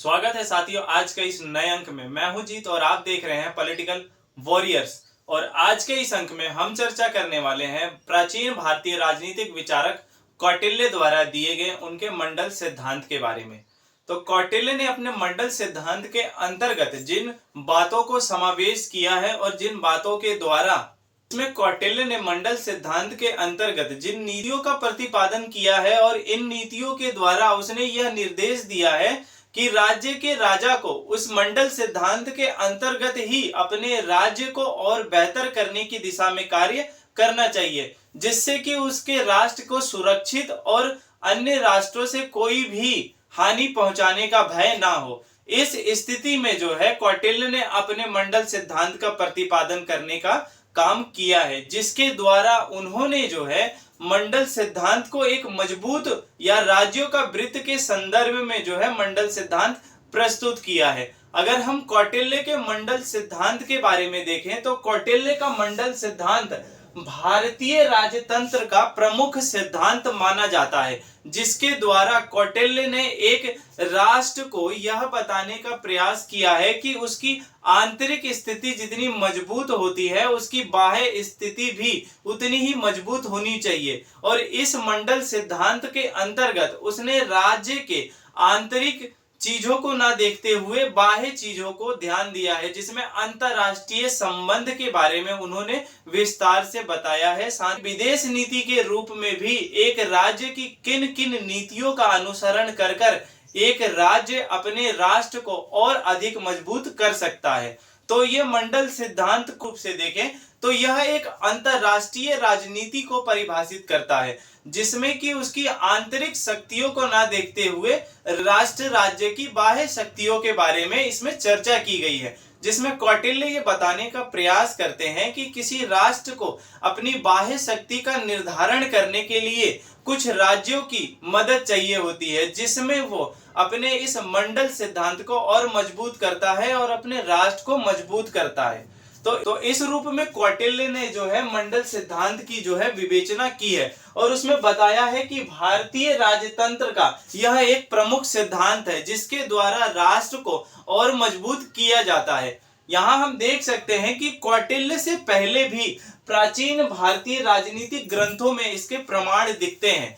स्वागत है साथियों आज के इस नए अंक में। मैं हूं जीत और आप देख रहे हैं पॉलिटिकल वॉरियर्स। और आज के इस अंक में हम चर्चा करने वाले हैं प्राचीन भारतीय राजनीतिक विचारक कौटिल्य द्वारा दिए गए उनके मंडल सिद्धांत के बारे में। तो कौटिल्य ने अपने मंडल सिद्धांत के अंतर्गत जिन बातों को समावेश किया है और जिन बातों के द्वारा इसमें कौटिल्य ने मंडल सिद्धांत के अंतर्गत जिन नीतियों का प्रतिपादन किया है और इन नीतियों के द्वारा उसने यह निर्देश दिया है कि राज्य के राजा को उस मंडल सिद्धांत के अंतर्गत ही अपने राज्य को और बेहतर करने की दिशा में कार्य करना चाहिए, जिससे कि उसके राष्ट्र को सुरक्षित और अन्य राष्ट्रों से कोई भी हानि पहुंचाने का भय ना हो। इस स्थिति में जो है कौटिल्य ने अपने मंडल सिद्धांत का प्रतिपादन करने का काम किया है, जिसके द्वारा उन्होंने जो है मंडल सिद्धांत को एक मजबूत या राज्यों का वृत्त के संदर्भ में जो है मंडल सिद्धांत प्रस्तुत किया है। अगर हम कौटिल्य के मंडल सिद्धांत के बारे में देखें तो कौटिल्य का मंडल सिद्धांत भारतीय राजतंत्र का प्रमुख सिद्धांत माना जाता है, जिसके द्वारा कौटिल्य ने एक राष्ट्र को यह बताने का प्रयास किया है कि उसकी आंतरिक स्थिति जितनी मजबूत होती है उसकी बाह्य स्थिति भी उतनी ही मजबूत होनी चाहिए। और इस मंडल सिद्धांत के अंतर्गत उसने राज्य के आंतरिक चीजों को ना देखते हुए बाह्य चीजों को ध्यान दिया है, जिसमें अंतरराष्ट्रीय संबंध के बारे में उन्होंने विस्तार से बताया है। साथ विदेश नीति के रूप में भी एक राज्य की किन किन नीतियों का अनुसरण कर कर एक राज्य अपने राष्ट्र को और अधिक मजबूत कर सकता है। तो ये मंडल सिद्धांत रूप से देखें तो यह एक अंतरराष्ट्रीय राजनीति को परिभाषित करता है, जिसमें कि उसकी आंतरिक शक्तियों को ना देखते हुए राष्ट्र राज्य की बाह्य शक्तियों के बारे में इसमें चर्चा की गई है, जिसमें कौटिल्य ये बताने का प्रयास करते हैं कि किसी राष्ट्र को अपनी बाह्य शक्ति का निर्धारण करने के लिए कुछ राज्यों की मदद चाहिए होती है, जिसमें वो अपने इस मंडल सिद्धांत को और मजबूत करता है और अपने राष्ट्र को मजबूत करता है। तो इस रूप में कौटिल्य ने जो है मंडल सिद्धांत की जो है विवेचना की है और उसमें बताया है कि भारतीय राजतंत्र का यह एक प्रमुख सिद्धांत है, जिसके द्वारा राष्ट्र को और मजबूत किया जाता है। यहाँ हम देख सकते हैं कि कौटिल्य से पहले भी प्राचीन भारतीय राजनीतिक ग्रंथों में इसके प्रमाण दिखते हैं।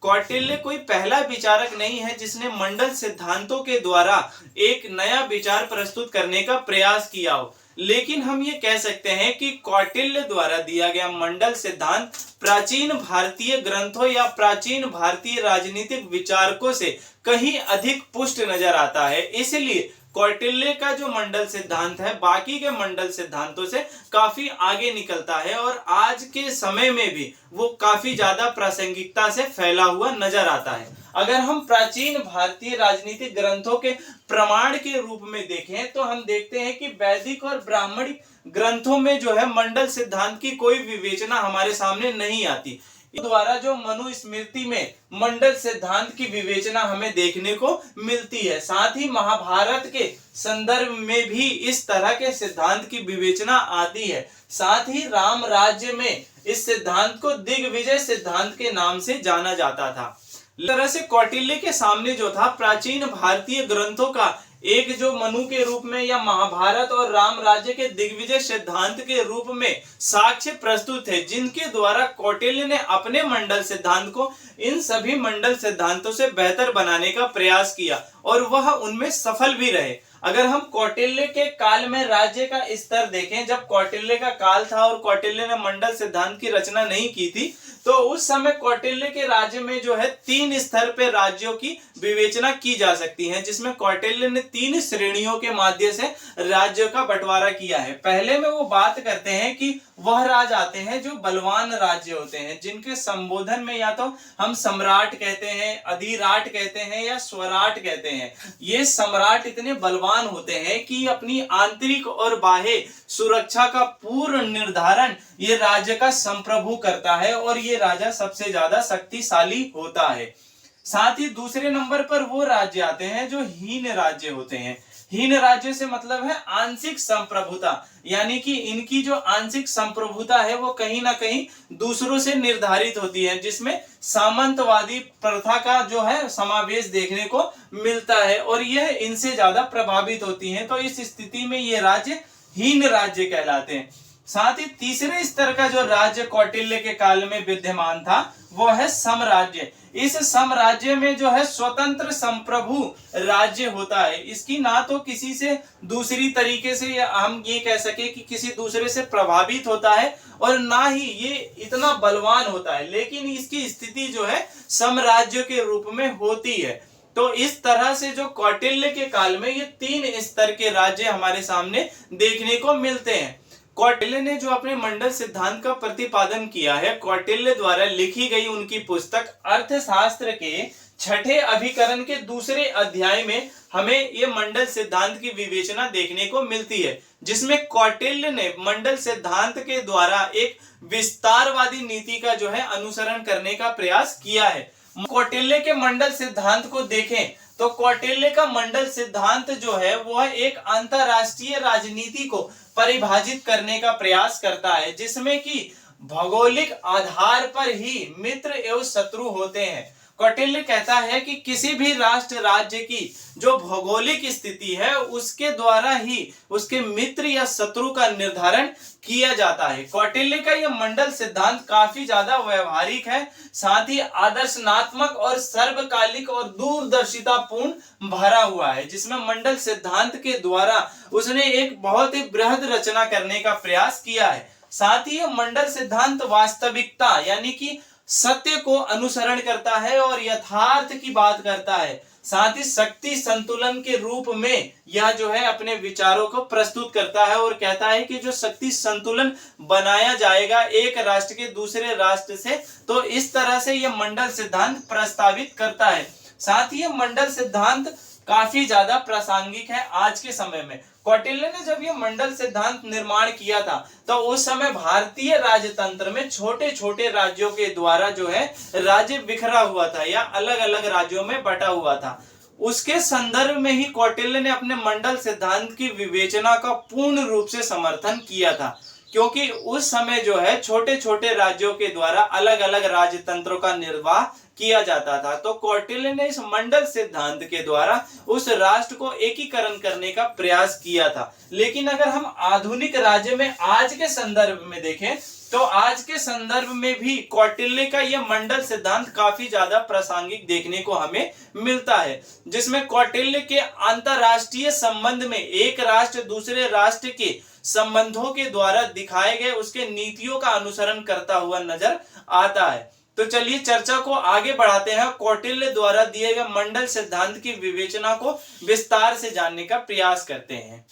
कौटिल्य कोई पहला विचारक नहीं है जिसने मंडल सिद्धांतों के द्वारा एक नया विचार प्रस्तुत करने का प्रयास किया हो, लेकिन हम ये कह सकते हैं कि कौटिल्य द्वारा दिया गया मंडल सिद्धांत प्राचीन भारतीय ग्रंथों या प्राचीन भारतीय राजनीतिक विचारकों से कहीं अधिक पुष्ट नजर आता है। इसलिए कौटिल्य का जो मंडल सिद्धांत है बाकी के मंडल सिद्धांतों से काफी आगे निकलता है और आज के समय में भी वो काफी ज्यादा प्रासंगिकता से फैला हुआ नजर आता है। अगर हम प्राचीन भारतीय राजनीतिक ग्रंथों के प्रमाण के रूप में देखें तो हम देखते हैं कि वैदिक और ब्राह्मणिक ग्रंथों में जो है मंडल सिद्धांत की कोई विवेचना हमारे सामने नहीं आती। द्वारा जो मनुस्मृति में मंडल सिद्धांत की विवेचना हमें देखने को मिलती है। साथ ही महाभारत के संदर्भ में भी इस तरह के सिद्धांत की विवेचना आती है। साथ ही राम राज्य में इस सिद्धांत को दिग्विजय सिद्धांत के नाम से जाना जाता था। इस तरह से कौटिल्य के सामने जो था प्राचीन भारतीय ग्रंथों का एक जो मनु के रूप में या महाभारत और राम राज्य के दिग्विजय सिद्धांत के रूप में साक्ष्य प्रस्तुत है, जिनके द्वारा कौटिल्य ने अपने मंडल सिद्धांत को इन सभी मंडल सिद्धांतों से बेहतर बनाने का प्रयास किया और वह उनमें सफल भी रहे। अगर हम कौटिल्य के काल में राज्य का स्तर देखें, जब कौटिल्य का काल था और कौटिल्य ने मंडल सिद्धांत की रचना नहीं की थी, तो उस समय कौटिल्य के राज्य में जो है 3 स्तर पे राज्यों की विवेचना की जा सकती है, जिसमें कौटिल्य ने 3 श्रेणियों के माध्यम से राज्यों का बंटवारा किया है। पहले में वो बात करते हैं कि वह राज आते हैं जो बलवान राज्य होते हैं, जिनके संबोधन में या तो हम सम्राट कहते हैं, अधिराट कहते हैं या स्वराट कहते हैं। ये सम्राट इतने बलवान होते हैं कि अपनी आंतरिक और बाह्य सुरक्षा का पूर्ण निर्धारण ये राज्य का संप्रभु करता है और ये राजा सबसे ज्यादा शक्तिशाली होता है। साथ ही दूसरे नंबर पर वो राज्य आते हैं जो हीन राज्य होते हैं। हीन राज्य से मतलब है आंशिक संप्रभुता, यानी कि इनकी जो आंशिक संप्रभुता है वो कहीं ना कहीं दूसरों से निर्धारित होती है, जिसमें सामंतवादी प्रथा का जो है समावेश देखने को मिलता है और यह इनसे ज्यादा प्रभावित होती हैं। तो इस स्थिति में ये राज्य हीन राज्य कहलाते हैं। साथ ही तीसरे स्तर का जो राज्य कौटिल्य के काल में विद्यमान था वो है साम्राज्य। इस साम्राज्य में जो है स्वतंत्र संप्रभु राज्य होता है। इसकी ना तो किसी से दूसरी तरीके से या हम ये कह सके कि किसी दूसरे से प्रभावित होता है और ना ही ये इतना बलवान होता है, लेकिन इसकी स्थिति जो है साम्राज्य के रूप में होती है। तो इस तरह से जो कौटिल्य के काल में ये 3 स्तर के राज्य हमारे सामने देखने को मिलते हैं। कौटिल्य ने जो अपने मंडल सिद्धांत का प्रतिपादन किया है, कौटिल्य द्वारा लिखी गई उनकी पुस्तक अर्थशास्त्र के 6ठे अभिकरण के दूसरे अध्याय में हमें ये मंडल सिद्धांत की विवेचना देखने को मिलती है, जिसमें कौटिल्य ने मंडल सिद्धांत के द्वारा एक विस्तारवादी नीति का जो है अनुसरण करने का प्रयास किया है। कौटिल्य के मंडल सिद्धांत को देखें तो कौटिल्य का मंडल सिद्धांत जो है वह एक अंतरराष्ट्रीय राजनीति को परिभाषित करने का प्रयास करता है, जिसमें कि भौगोलिक आधार पर ही मित्र एवं शत्रु होते हैं। कौटिल्य कहता है कि किसी भी राष्ट्र राज्य की जो भौगोलिक स्थिति है उसके द्वारा ही उसके मित्र या शत्रु का निर्धारण किया जाता है। कौटिल्य का यह मंडल सिद्धांत काफी ज्यादा व्यवहारिक है, साथ ही आदर्शनात्मक और सर्वकालिक और दूरदर्शितापूर्ण भरा हुआ है, जिसमें मंडल सिद्धांत के द्वारा उसने एक बहुत ही बृहद रचना करने का प्रयास किया है। साथ ही यह मंडल सिद्धांत वास्तविकता यानी कि सत्य को अनुसरण करता है और यथार्थ की बात करता है। साथ ही शक्ति संतुलन के रूप में यह जो है अपने विचारों को प्रस्तुत करता है और कहता है कि जो शक्ति संतुलन बनाया जाएगा एक राष्ट्र के दूसरे राष्ट्र से, तो इस तरह से यह मंडल सिद्धांत प्रस्तावित करता है। साथ ही यह मंडल सिद्धांत काफी ज्यादा प्रासंगिक है आज के समय में। कौटिल्य ने जब ये मंडल सिद्धांत निर्माण किया था तो उस समय भारतीय राजतंत्र में छोटे छोटे राज्यों के द्वारा जो है राज्य बिखरा हुआ था या अलग अलग राज्यों में बटा हुआ था। उसके संदर्भ में ही कौटिल्य ने अपने मंडल सिद्धांत की विवेचना का पूर्ण रूप से समर्थन किया था, क्योंकि उस समय जो है छोटे छोटे राज्यों के द्वारा अलग अलग राजतंत्रों का निर्वाह किया जाता था। तो कौटिल्य ने इस मंडल सिद्धांत के द्वारा उस राष्ट्र को एकीकरण करने का प्रयास किया था। लेकिन अगर हम आधुनिक राज्य में आज के संदर्भ में देखें तो आज के संदर्भ में भी कौटिल्य का यह मंडल सिद्धांत काफी ज्यादा प्रासंगिक देखने को हमें मिलता है, जिसमें कौटिल्य के अंतरराष्ट्रीय संबंध में एक राष्ट्र दूसरे राष्ट्र के संबंधों के द्वारा दिखाए गए उसके नीतियों का अनुसरण करता हुआ नजर आता है। तो चलिए चर्चा को आगे बढ़ाते हैं, कौटिल्य द्वारा दिए गए मंडल सिद्धांत की विवेचना को विस्तार से जानने का प्रयास करते हैं।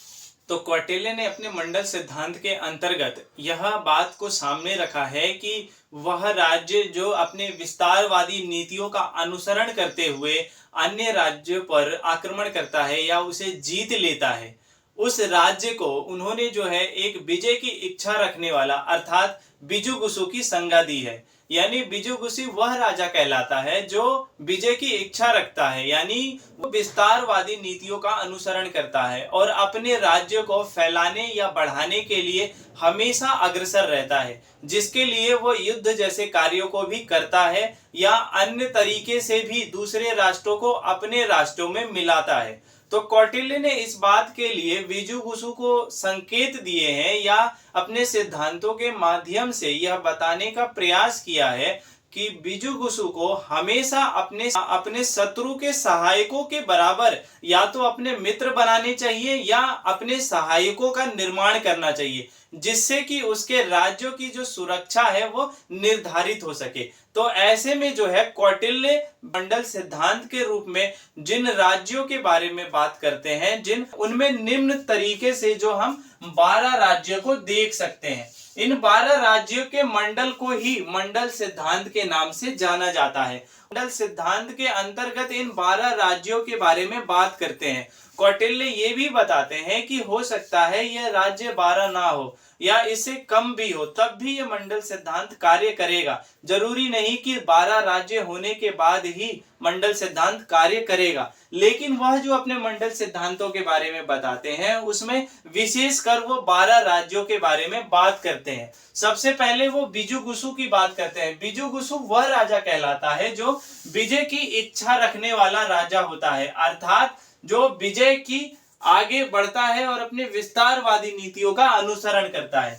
तो कौटिल्य ने अपने मंडल सिद्धांत के अंतर्गत यह बात को सामने रखा है कि वह राज्य जो अपने विस्तारवादी नीतियों का अनुसरण करते हुए अन्य राज्यों पर आक्रमण करता है या उसे जीत लेता है, उस राज्य को उन्होंने जो है एक विजय की इच्छा रखने वाला अर्थात बिजुगुसु की संज्ञा दी है। यानी बिजुगुसु वह राजा कहलाता है जो विजय की इच्छा रखता है, यानी वो विस्तारवादी नीतियों का अनुसरण करता है और अपने राज्य को फैलाने या बढ़ाने के लिए हमेशा अग्रसर रहता है, जिसके लिए वो युद्ध जैसे कार्यों को भी करता है या अन्य तरीके से भी दूसरे राष्ट्रों को अपने राष्ट्रों में मिलाता है। तो कौटिल्य ने इस बात के लिए बिजुगुसु को संकेत दिए हैं या अपने सिद्धांतों के माध्यम से यह बताने का प्रयास किया है कि बिजुगुसु को हमेशा अपने शत्रु के सहायकों के बराबर या तो अपने मित्र बनाने चाहिए या अपने सहायकों का निर्माण करना चाहिए, जिससे कि उसके राज्यों की जो सुरक्षा है वो निर्धारित हो सके। तो ऐसे में जो है कौटिल्य मंडल सिद्धांत के रूप में जिन राज्यों के बारे में बात करते हैं, उनमें निम्न तरीके से जो हम 12 राज्यों को देख सकते हैं। इन 12 राज्यों के मंडल को ही मंडल सिद्धांत के नाम से जाना जाता है। मंडल सिद्धांत के अंतर्गत इन 12 राज्यों के बारे में बात करते हैं। कौटिल्य ये भी बताते हैं कि हो सकता है यह राज्य 12 ना हो या इससे कम भी हो, तब भी यह मंडल सिद्धांत कार्य करेगा। जरूरी नहीं कि 12 राज्य होने के बाद ही मंडल सिद्धांत कार्य करेगा, लेकिन वह जो अपने मंडल सिद्धांतों के बारे में बताते हैं उसमें विशेषकर वो 12 राज्यों के बारे में बात करते हैं। सबसे पहले वो बिजुगुसु की बात करते हैं। बिजुगुसु वह राजा कहलाता है जो विजय की इच्छा रखने वाला राजा होता है, अर्थात जो विजय की आगे बढ़ता है और अपने विस्तारवादी नीतियों का अनुसरण करता है।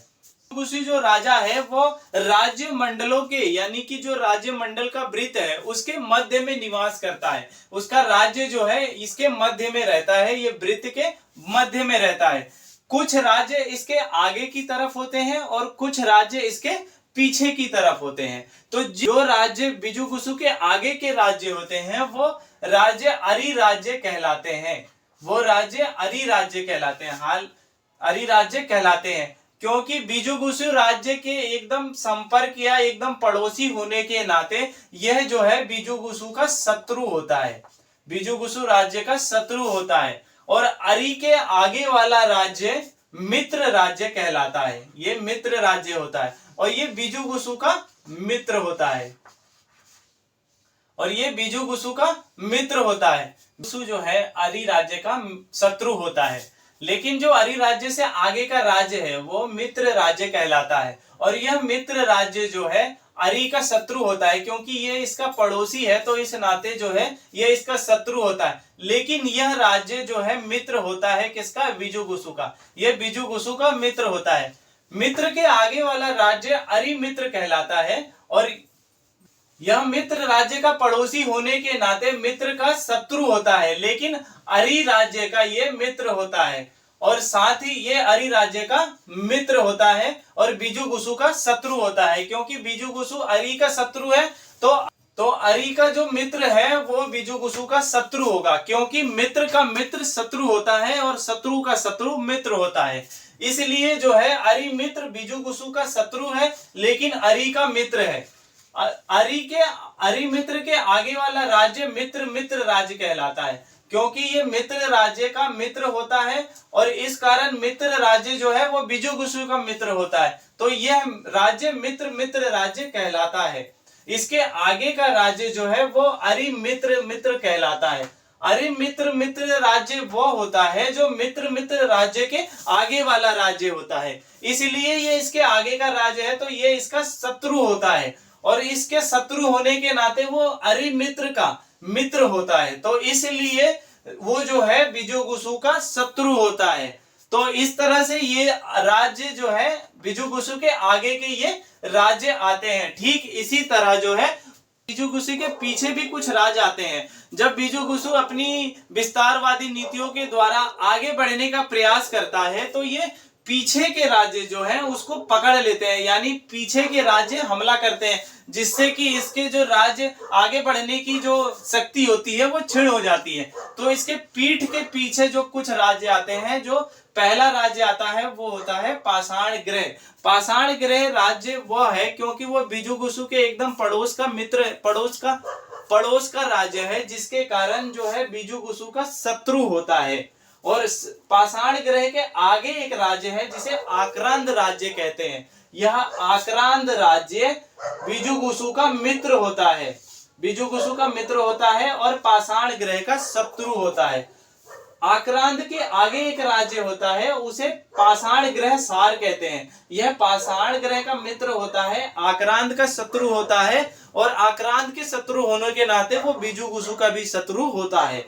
बिजुगुसु जो राजा है वो राज्य मंडलों के यानी कि जो राज्य मंडल का वृत्त है उसके मध्य में निवास करता है। उसका राज्य जो है इसके मध्य में रहता है, ये वृत्त के मध्य में रहता है। कुछ राज्य इसके आगे की तरफ होते हैं और कुछ राज्य इसके पीछे की तरफ होते हैं। तो जो राज्य बिजुगुसु के आगे के राज्य होते हैं वो राज्य अरि राज्य कहलाते हैं। वो राज्य अरि राज्य कहलाते हैं, अरि राज्य कहलाते हैं, क्योंकि बिजुगुसु राज्य के एकदम संपर्क या एकदम पड़ोसी होने के नाते यह जो है बिजुगुसु का शत्रु होता है, बिजुगुसु राज्य का शत्रु होता है। और अरि के आगे वाला राज्य मित्र राज्य कहलाता है, ये मित्र राज्य होता है और ये बिजुगुसु का मित्र होता है, और ये बिजुगुसु का मित्र होता है। बिजुगुसु जो है अरि राज्य का शत्रु होता है, लेकिन जो अरि राज्य से आगे का राज्य है वो मित्र राज्य कहलाता है। और यह मित्र राज्य जो है अरि का शत्रु होता है, क्योंकि ये इसका पड़ोसी है तो इस नाते जो है ये इसका शत्रु होता है। लेकिन यह राज्य जो है मित्र होता है किसका? बिजुगुसु का। यह बिजुगुसु का मित्र होता है। मित्र के आगे वाला राज्य अरि मित्र कहलाता है और यह मित्र राज्य का पड़ोसी होने के नाते मित्र का शत्रु होता है, लेकिन अरि राज्य का ये मित्र होता है और साथ ही ये अरि राज्य का मित्र होता है और बिजुगुसु का शत्रु होता है। क्योंकि बिजुगुसु अरि का शत्रु है तो अरि का जो मित्र है वो बिजुगुसु का शत्रु होगा, क्योंकि मित्र का मित्र शत्रु होता है और शत्रु का शत्रु मित्र होता है। इसलिए जो है अरि मित्र बिजुगुसु का शत्रु है लेकिन अरि का मित्र है। अरि मित्र के आगे वाला राज्य मित्र मित्र राज्य कहलाता है, क्योंकि ये मित्र राज्य का मित्र होता है और इस कारण मित्र राज्य जो है वो बिजुगुसु का मित्र होता है, तो यह राज्य मित्र मित्र राज्य कहलाता है। इसके आगे का राज्य जो है वो अरि मित्र मित्र कहलाता है। अरि मित्र मित्र राज्य वो होता है जो मित्र मित्र राज्य के आगे वाला राज्य होता है, इसलिए ये इसके आगे का राज्य है तो ये इसका शत्रु होता है और इसके शत्रु होने के नाते वो अरि मित्र का मित्र होता है, तो इसलिए वो जो है बिजुगुसु का शत्रु होता है। तो इस तरह से ये राज्य जो है बिजुगुसु के आगे के ये राज्य आते हैं। ठीक इसी तरह जो है बिजुगुसु के पीछे भी कुछ राज्य आते हैं। जब बिजुगुसु अपनी विस्तारवादी नीतियों के द्वारा आगे बढ़ने का प्रयास करता है तो ये पीछे के राज्य जो है उसको पकड़ लेते हैं, यानी पीछे के राज्य हमला करते हैं, जिससे कि इसके जो राज्य आगे बढ़ने की जो शक्ति होती है वो क्षीण हो जाती है। तो इसके पीठ के पीछे जो कुछ राज्य आते हैं, जो पहला राज्य आता है वो होता है पाषाण ग्रह। पाषाण ग्रह राज्य वो है क्योंकि वो बिजुगुसु के एकदम पड़ोस का मित्र पड़ोस का राज्य है, जिसके कारण जो है बिजुगुसु का शत्रु होता है। और पाषाण ग्रह के आगे एक राज्य है जिसे आक्रांत राज्य कहते हैं। यह आक्रांत राज्य बिजुगुसु का मित्र होता है, बिजुगुसु का मित्र होता है और पाषाण ग्रह का शत्रु होता है। आक्रांत के आगे एक राज्य होता है उसे पाषाण ग्रह सार कहते हैं। यह पाषाण ग्रह का मित्र होता है, आक्रांत का शत्रु होता है और आक्रांत के शत्रु होने के नाते वो बिजुगुसु का भी शत्रु होता है।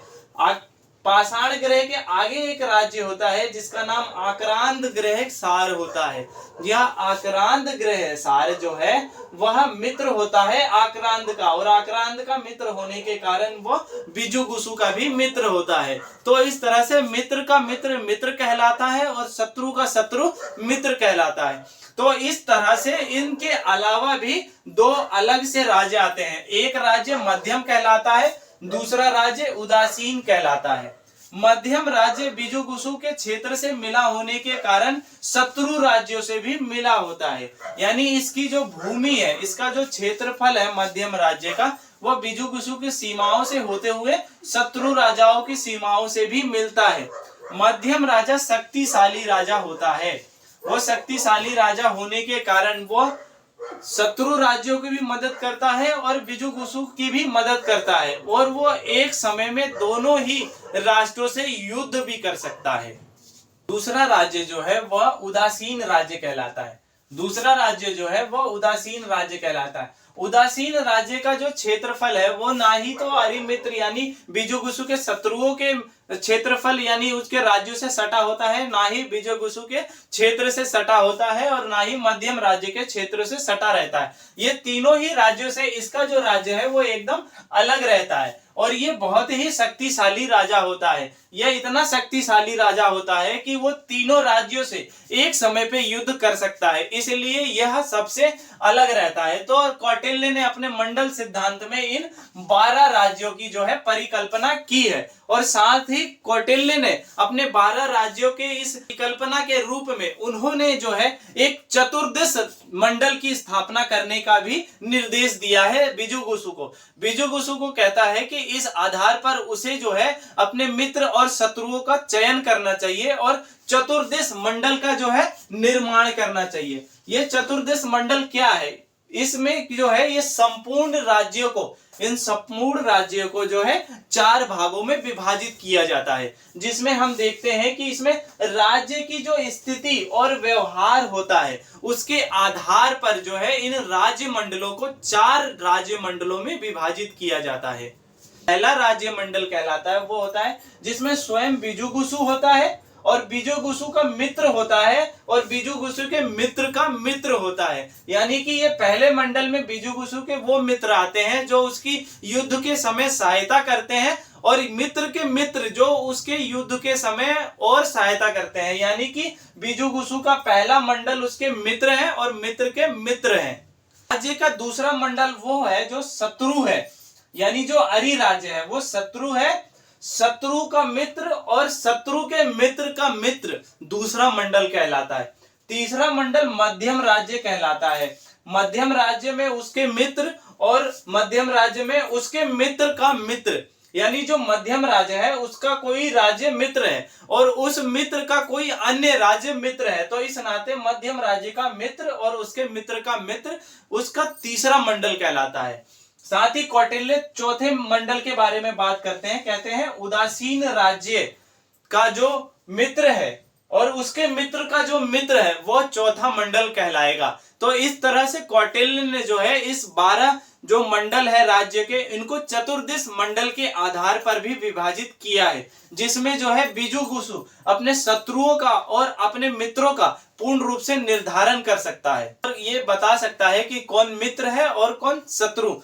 पाषाण ग्रह के आगे एक राज्य होता है जिसका नाम आक्रांत ग्रह सार होता है। यह आक्रांत ग्रह सार जो है वह मित्र होता है आक्रांत का, और आक्रांत का मित्र होने के कारण वह बिजुगुसु का भी मित्र होता है। तो इस तरह से मित्र का मित्र मित्र कहलाता है और शत्रु का शत्रु मित्र कहलाता है। तो इस तरह से इनके अलावा भी दो अलग से राज्य आते हैं। एक राज्य मध्यम कहलाता है, दूसरा राज्य उदासीन कहलाता है। मध्यम राज्य बिजुगुसु के क्षेत्र से मिला होने के कारण शत्रु राज्यों से भी मिला होता है। यानी इसकी जो भूमि है, इसका जो क्षेत्रफल है मध्यम राज्य का, वह बिजुगुसु की सीमाओं से होते हुए शत्रु राजाओं की सीमाओं से भी मिलता है। मध्यम राजा शक्तिशाली राजा होता है। वो शक्तिशाली राजा होने के कारण वो शत्रु राज्यों की भी मदद करता है और बिजुगुसु की भी मदद करता है, और वो एक समय में दोनों ही राष्ट्रों से युद्ध भी कर सकता है। दूसरा राज्य जो है वह उदासीन राज्य कहलाता है। दूसरा राज्य जो है वह उदासीन राज्य कहलाता है। उदासीन राज्य का जो क्षेत्रफल है वो ना ही तो अरिमित्र यानी बिजुगुसु के शत्रुओं के क्षेत्रफल यानी उसके राज्यों से सटा होता है, ना ही बिजुगुसु के क्षेत्र से सटा होता है, और ना ही मध्यम राज्य के क्षेत्र से सटा रहता है। ये तीनों ही राज्यों से इसका जो राज्य है वो एकदम अलग रहता है, और ये बहुत ही शक्तिशाली राजा होता है। यह इतना शक्तिशाली राजा होता है कि वो तीनों राज्यों से एक समय पे युद्ध कर सकता है, इसलिए यह सबसे अलग रहता है। तो कौटिल्य ने अपने मंडल सिद्धांत में इन 12 राज्यों की जो है परिकल्पना की है, और साथ ही कौटिल्य ने अपने 12 राज्यों के इस परिकल्पना के रूप में उन्होंने जो है एक चतुर्दश मंडल की स्थापना करने का भी निर्देश दिया है बिजुगुसु को। बिजुगुसु को कहता है कि इस आधार पर उसे जो है अपने मित्र और शत्रुओं का चयन करना चाहिए और चतुर्दश मंडल का जो है निर्माण करना चाहिए। ये चतुर्दश मंडल क्या है? इसमें जो है ये संपूर्ण राज्यों को, इन संपूर्ण राज्यों को जो है 4 भागों में विभाजित किया जाता है, जिसमें हम देखते हैं कि इसमें राज्य की जो स्थिति और व्यवहार होता है उसके आधार पर जो है इन राज्य मंडलों को 4 राज्य मंडलों में विभाजित किया जाता है। पहला राज्य मंडल कहलाता है वो होता है जिसमें स्वयं बिजुगुसु होता है और बिजुगुसु का मित्र होता है और बिजुगुसु के मित्र का मित्र होता है। यानी कि ये पहले मंडल में बिजुगुसु के वो मित्र आते हैं जो उसकी युद्ध के समय सहायता करते हैं, और मित्र के मित्र जो उसके युद्ध के समय और सहायता करते हैं। यानी कि बिजुगुसु का पहला मंडल उसके मित्र हैं और मित्र के मित्र हैं। राज्य का दूसरा मंडल वो है जो शत्रु है, यानी जो अरि राज्य है वो शत्रु है, शत्रु का मित्र और शत्रु के मित्र का मित्र दूसरा मंडल कहलाता है। तीसरा मंडल मध्यम राज्य कहलाता है। मध्यम राज्य में उसके मित्र और मध्यम राज्य में उसके मित्र का मित्र, यानी जो मध्यम राज्य है उसका कोई राज्य मित्र है और उस मित्र का कोई अन्य राज्य मित्र है, तो इस नाते मध्यम राज्य का मित्र और उसके मित्र का मित्र उसका तीसरा मंडल कहलाता है। साथ ही कौटिल्य चौथे मंडल के बारे में बात करते हैं, कहते हैं उदासीन राज्य का जो मित्र है और उसके मित्र का जो मित्र है वो चौथा मंडल कहलाएगा। तो इस तरह से कौटिल्य ने जो है इस 12 जो मंडल है राज्य के, इनको चतुर्दश मंडल के आधार पर भी विभाजित किया है, जिसमें जो है बिजुगुसु अपने शत्रुओं का और अपने मित्रों का पूर्ण रूप से निर्धारण कर सकता है और ये बता सकता है कि कौन मित्र है और कौन शत्रु।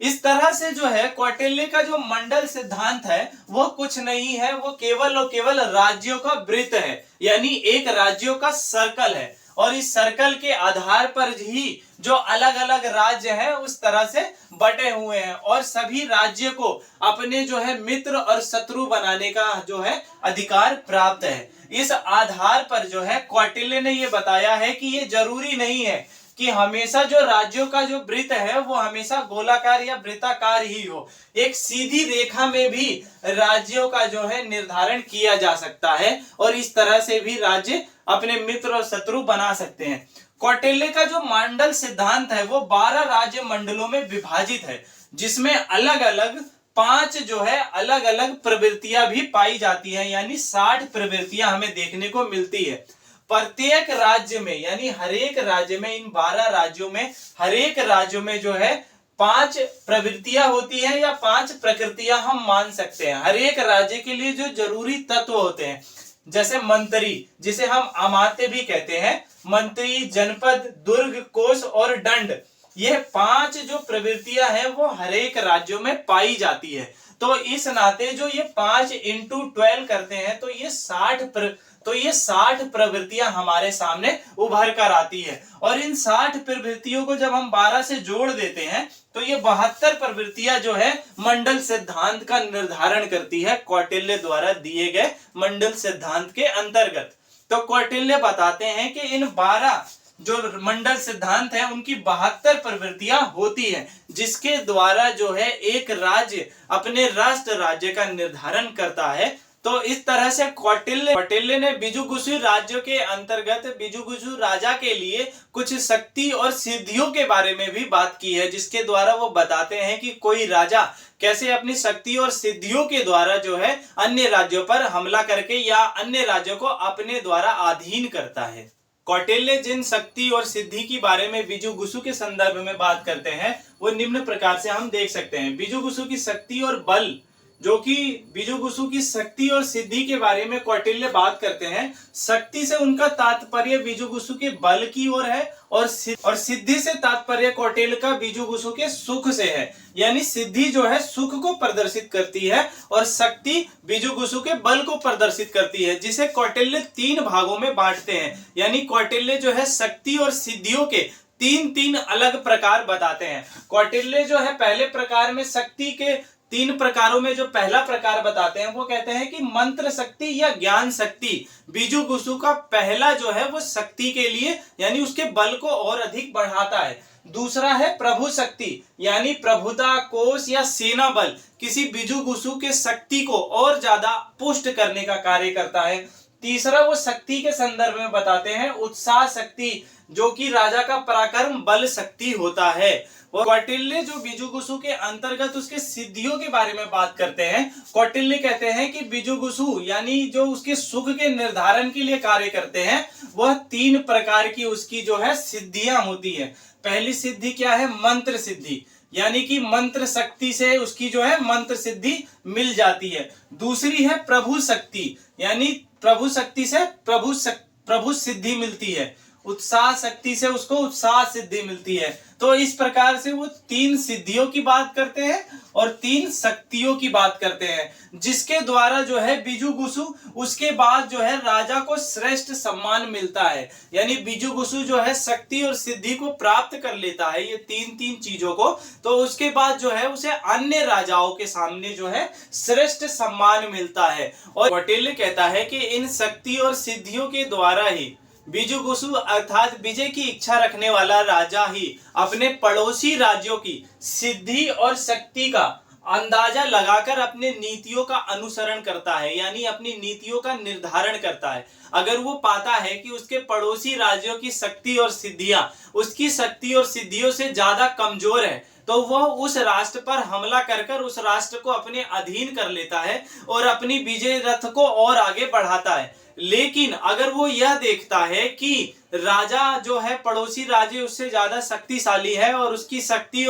इस तरह से जो है कौटिल्य का जो मंडल सिद्धांत है वो कुछ नहीं है, वो केवल और केवल राज्यों का वृत्त है, यानी एक राज्यों का सर्कल है, और इस सर्कल के आधार पर ही जो अलग अलग राज्य हैं उस तरह से बटे हुए हैं और सभी राज्य को अपने जो है मित्र और शत्रु बनाने का जो है अधिकार प्राप्त है। इस आधार पर जो है कौटिल्य ने ये बताया है कि ये जरूरी नहीं है कि हमेशा जो राज्यों का जो वृत्त है वो हमेशा गोलाकार या वृत्ताकार ही हो, एक सीधी रेखा में भी राज्यों का जो है निर्धारण किया जा सकता है और इस तरह से भी राज्य अपने मित्र और शत्रु बना सकते हैं। कौटिल्य का जो मंडल सिद्धांत है वो 12 राज्य मंडलों में विभाजित है, जिसमें अलग अलग 5 जो है अलग अलग प्रवृत्तियां भी पाई जाती हैं, यानी 60 प्रवृत्तियां हमें देखने को मिलती है। प्रत्येक राज्य में यानी हर एक राज्य में, इन 12 राज्यों में हर एक राज्यों में जो है 5 प्रवृत्तियां होती हैं या 5 प्रकृतियां हम मान सकते हैं। हर एक राज्य के लिए जो जरूरी तत्व होते हैं, जैसे मंत्री जिसे हम अमात्य भी कहते हैं, मंत्री, जनपद, दुर्ग, कोष और दंड, ये 5 जो प्रवृत्तियां हैं वो हर एक राज्यों में पाई जाती है। तो इस नाते जो ये 5 इंटू 12 करते हैं तो ये 60 प्रवृत्तियां हमारे सामने उभर कर आती है। और इन 60 प्रवृत्तियों को जब हम 12 से जोड़ देते हैं तो ये 72 प्रवृत्तियां जो है मंडल सिद्धांत का निर्धारण करती है, कौटिल्य द्वारा दिए गए मंडल सिद्धांत के अंतर्गत। तो कौटिल्य बताते हैं कि इन 12 जो मंडल सिद्धांत है उनकी 72 प्रवृत्तियां होती हैं, जिसके द्वारा जो है एक राज्य अपने राष्ट्र राज्य का निर्धारण करता है। तो इस तरह से कौटिल्य ने बिजुगुसु राज्यों के अंतर्गत बिजुगुसु राजा के लिए कुछ शक्ति और सिद्धियों के बारे में भी बात की है, जिसके द्वारा वो बताते हैं कि कोई राजा कैसे अपनी शक्ति और सिद्धियों के द्वारा जो है अन्य राज्यों पर हमला करके या अन्य राज्यों को अपने द्वारा अधीन करता है। कौटिल्य जिन शक्ति और सिद्धि के बारे में बिजुगुसु के संदर्भ में बात करते हैं वो निम्न प्रकार से हम देख सकते हैं। बिजुगुसु की शक्ति और बल, जो कि बिजुगुसु की शक्ति और सिद्धि के बारे में कौटिल्य बात करते हैं, शक्ति से उनका तात्पर्य बिजुगुसु के बल की ओर है और सिद्धि से तात्पर्य कौटिल्य का बिजुगुसु के सुख से है। यानी सिद्धि जो है सुख को प्रदर्शित करती है और शक्ति बिजुगुसु के बल को प्रदर्शित करती है, जिसे कौटिल्य 3 भागों में बांटते हैं। यानी कौटिल्य जो है शक्ति और सिद्धियों के 3 अलग प्रकार बताते हैं। कौटिल्य जो है पहले प्रकार में शक्ति के 3 प्रकारों में जो पहला प्रकार बताते हैं वो कहते हैं कि मंत्र शक्ति या ज्ञान शक्ति। बिजुगुसु का पहला जो है वो शक्ति के लिए यानी उसके बल को और अधिक बढ़ाता है। दूसरा है प्रभु शक्ति, यानी प्रभुता, कोष या सेना बल किसी बिजुगुसु के शक्ति को और ज्यादा पुष्ट करने का कार्य करता है। तीसरा वो शक्ति के संदर्भ में बताते हैं उत्साह शक्ति, जो कि राजा का पराक्रम बल शक्ति होता है। और कौटिल्य जो बिजुगुसु के अंतर्गत उसके सिद्धियों के बारे में बात करते हैं, कौटिल्य कहते हैं कि बिजुगुसु यानी जो उसके सुख के निर्धारण के लिए कार्य करते हैं वह 3 प्रकार की उसकी जो है सिद्धियां होती है। पहली सिद्धि क्या है? मंत्र सिद्धि, यानी कि मंत्र शक्ति से उसकी जो है मंत्र सिद्धि मिल जाती है। दूसरी है प्रभु शक्ति, यानी प्रभु शक्ति से प्रभु सिद्धि मिलती है। उत्साह शक्ति से उसको उत्साह सिद्धि मिलती है। तो इस प्रकार से वो 3 सिद्धियों की बात करते हैं और 3 शक्तियों की बात करते हैं, जिसके द्वारा जो है बिजुगुसु उसके बाद जो है राजा को श्रेष्ठ सम्मान मिलता है। यानी बिजुगुसु जो है शक्ति और सिद्धि को प्राप्त कर लेता है ये 3 चीजों को, तो उसके बाद जो है उसे अन्य राजाओं के सामने जो है श्रेष्ठ सम्मान मिलता है। और कौटिल्य कहता है कि इन शक्ति और सिद्धियों के द्वारा ही बिजुगुसु अर्थात विजय की इच्छा रखने वाला राजा ही अपने पड़ोसी राज्यों की सिद्धि और शक्ति का अंदाजा लगाकर अपने नीतियों का अनुसरण करता है, यानी अपनी नीतियों का निर्धारण करता है। अगर वो पाता है कि उसके पड़ोसी राज्यों की शक्ति और सिद्धियां उसकी शक्ति और सिद्धियों से ज्यादा कमजोर है तो वह उस राष्ट्र पर हमला कर उस राष्ट्र को अपने अधीन कर लेता है और अपनी विजय रथ को और आगे बढ़ाता है। लेकिन अगर वो यह देखता है कि राजा जो है पड़ोसी राज्य उससे ज्यादा शक्तिशाली है और उसकी शक्ति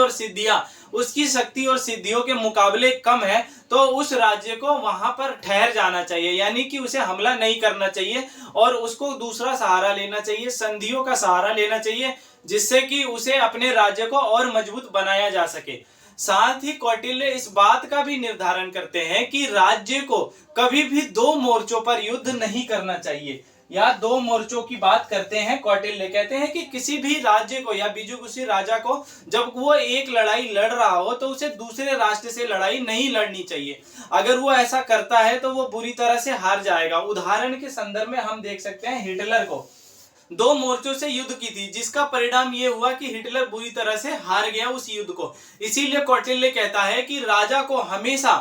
और सिद्धियों के मुकाबले कम है, तो उस राज्य को वहां पर ठहर जाना चाहिए, यानी कि उसे हमला नहीं करना चाहिए और उसको दूसरा सहारा लेना चाहिए, संधियों का सहारा लेना चाहिए, जिससे कि उसे अपने राज्य को और मजबूत बनाया जा सके। साथ ही कौटिल्य इस बात का भी निर्धारण करते हैं कि राज्य को कभी भी 2 मोर्चों पर युद्ध नहीं करना चाहिए, या 2 मोर्चों की बात करते हैं। कौटिल्य कहते हैं कि किसी भी राज्य को या बिजुगुसु राजा को जब वो एक लड़ाई लड़ रहा हो तो उसे दूसरे राष्ट्र से लड़ाई नहीं लड़नी चाहिए। अगर वो ऐसा करता है तो वो बुरी तरह से हार जाएगा। उदाहरण के संदर्भ में हम देख सकते हैं हिटलर को 2 मोर्चों से युद्ध की थी, जिसका परिणाम ये हुआ कि हिटलर बुरी तरह से हार गया उस युद्ध को। इसीलिए कौटिल्य कहता है कि राजा को हमेशा